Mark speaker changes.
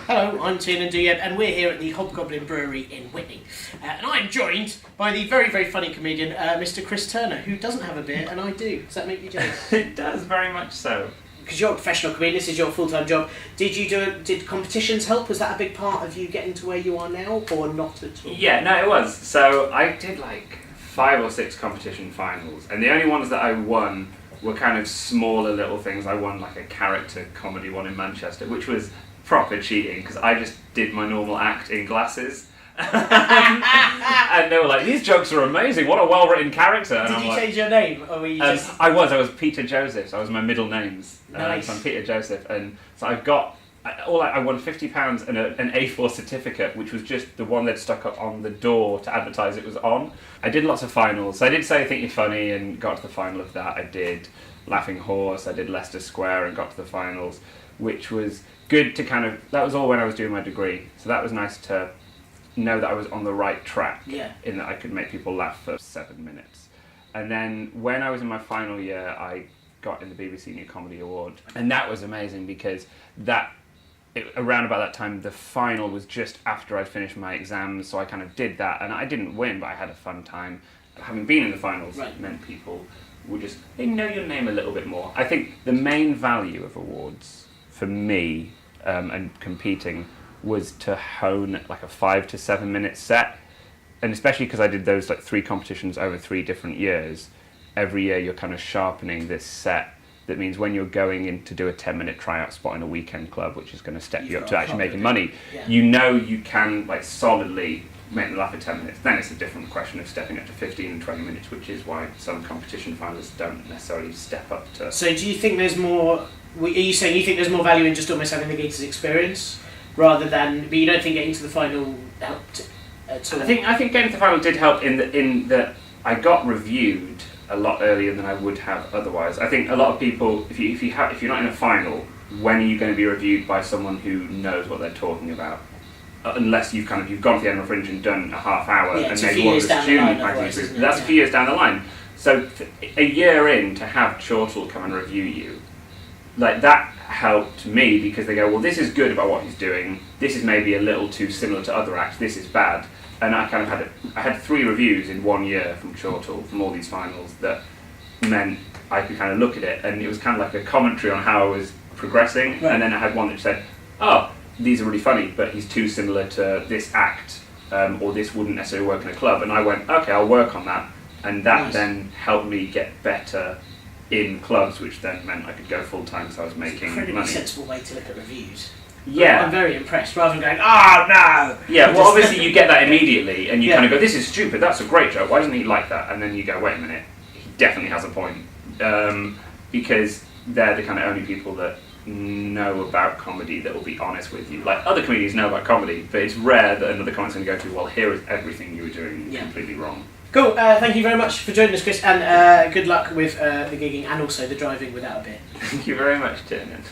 Speaker 1: Hello, I'm Tiernan Douieb and we're here at the Hobgoblin Brewery in Whitney. And I'm joined by the very, very funny comedian, Mr. Chirs Turner, who doesn't have a beer and I do. Does that make you jealous?
Speaker 2: It does, very much so.
Speaker 1: Because you're a professional comedian, this is your full-time job. Did competitions help? Was that a big part of you getting to where you are now, or not at all?
Speaker 2: Yeah, no, it was. So I did like 5 or 6 competition finals, and the only ones that I won were kind of smaller little things. I won like a character comedy one in Manchester, which was proper cheating because I just did my normal act in glasses. And they were like, these jokes are amazing, what a well-written character. And
Speaker 1: Did you change your name, or were you just...
Speaker 2: I was Peter Joseph, so I was my middle names.
Speaker 1: Nice.
Speaker 2: So I'm Peter Joseph, and so I won £50 and an A4 certificate, which was just the one they'd stuck up on the door to advertise it was on. I did lots of finals, so I did Say I Think You're Funny and got to the final of that. I did Laughing Horse, I did Leicester Square and got to the finals, which was good to kind of, that was all when I was doing my degree, so that was nice to know that I was on the right track, in that I could make people laugh for 7 minutes. And then when I was in my final year, I got in the BBC New Comedy Award, and that was amazing because around about that time, the final was just after I'd finished my exams, so I kind of did that, and I didn't win, but I had a fun time. Having been in the finals meant people would just, they know your name a little bit more. I think the main value of awards for me and competing was to hone like a 5 to 7 minute set, and especially because I did those like 3 competitions over 3 different years. Every year you're kind of sharpening this set. That means when you're going in to do a 10-minute tryout spot in a weekend club, which is going to step you up to actually making money, you know you can like solidly make them laugh for 10 minutes. Then it's a different question of stepping up to 15 and 20 minutes, which is why some competition finalists don't necessarily step up to...
Speaker 1: So do you think there's more... Are you saying you think there's more value in just almost having the gigs as experience, rather than... But you don't think getting to the final helped at all?
Speaker 2: I think getting to the final did help in that I got reviewed a lot earlier than I would have otherwise. I think a lot of people, if you're not in a final, when are you going to be reviewed by someone who knows what they're talking about? Unless you've gone to the Edinburgh Fringe and done a half hour and maybe one of the student magazines. That's a few years down the line. So a year in to have Chortle come and review you, like that helped me because they go, well, this is good about what he's doing. This is maybe a little too similar to other acts. This is bad. And I kind of had 3 reviews in 1 year from Chortle, from all these finals, that meant I could kind of look at it, and it was kind of like a commentary on how I was progressing. And then I had one that said, oh, these are really funny, but he's too similar to this act, or this wouldn't necessarily work in a club. And I went, okay, I'll work on that. And that then helped me get better in clubs, which then meant I could go full time because I was making money.
Speaker 1: Incredibly sensible way to look at reviews.
Speaker 2: Yeah.
Speaker 1: I'm very impressed, rather than going, oh no!
Speaker 2: Yeah, well obviously you get that immediately, and you kind of go, this is stupid, that's a great joke, why doesn't he like that? And then you go, wait a minute, he definitely has a point. Because they're the kind of only people that know about comedy that will be honest with you. Like, other comedians know about comedy, but it's rare that another comic's going to go to, well, here is everything you were doing completely wrong.
Speaker 1: Cool, thank you very much for joining us, Chris, and good luck with the gigging and also the driving without a beer.
Speaker 2: Thank you very much, Tiernan.